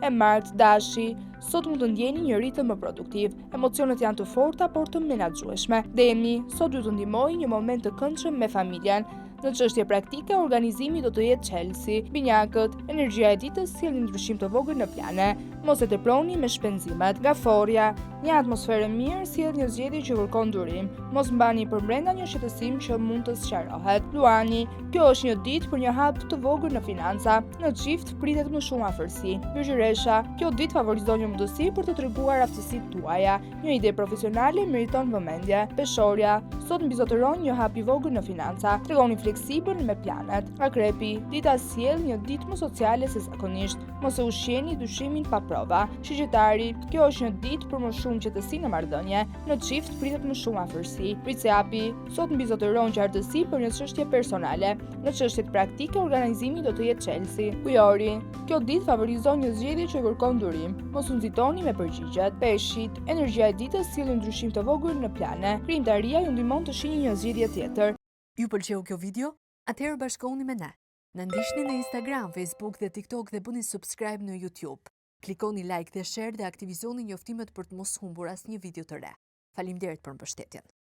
E martë, dashi, sot mund të ndjeni një ritëm më produktiv, emocionet janë të forta por të menaxhueshme. Demi, sot ju të ndihmojë një moment të këndshëm me familjen. Në çështje praktike, organizimi do të jetë çelësi. Binjakët, energjia e ditës sjell një ndryshim të vogël në plane. Mos e teproni me shpenzimet. Gaforja, një atmosferë mirë sjell një zgjedhje që kërkon durim. Mos mbani përbrenda një shqetësim që mund të sqarohet. Luani, kjo është një ditë për një hap të vogël në financa. Në çift pritet më shumë afërsi. Ygjëresha, kjo ditë favorizon një mundësi për të treguar aftësitë tuaja. Një ide profesionale meriton vëmendje. Peshorja, sot mbizotëron një hap i vogël në financa. Tregoni fleksibël me planet. Akrepi, dita sjell një ditë më sociale se zakonisht. Mos e ushqeni dyshimin pa prova. Shigjetari, kjo është një ditë për më shumë qetësi në marrëdhënie. Në çift pritet më shumë afërsi. Priceapi, sot mbizotëron qartësi për një çështje personale. Në çështjet praktike, organizimi do të jetë çelësi. Ujori, kjo ditë favorizon një zgjedhje që kërkon durim. Mos u nxitoni me përgjigjet. Peshqit, energjia e ditës sjell një ndryshim të vogël në plane. Krijimtaria ju ndihmon të shihni një zgjedhje tjetër. Ju pëlqeu kjo video? Atëherë bashkohuni me ne. Na ndiqni në Instagram, Facebook dhe TikTok dhe bëni subscribe në YouTube. Klikoni like dhe share dhe aktivizoni njoftimet për të mos humbur asnjë video të re. Faleminderit për mbështetjen.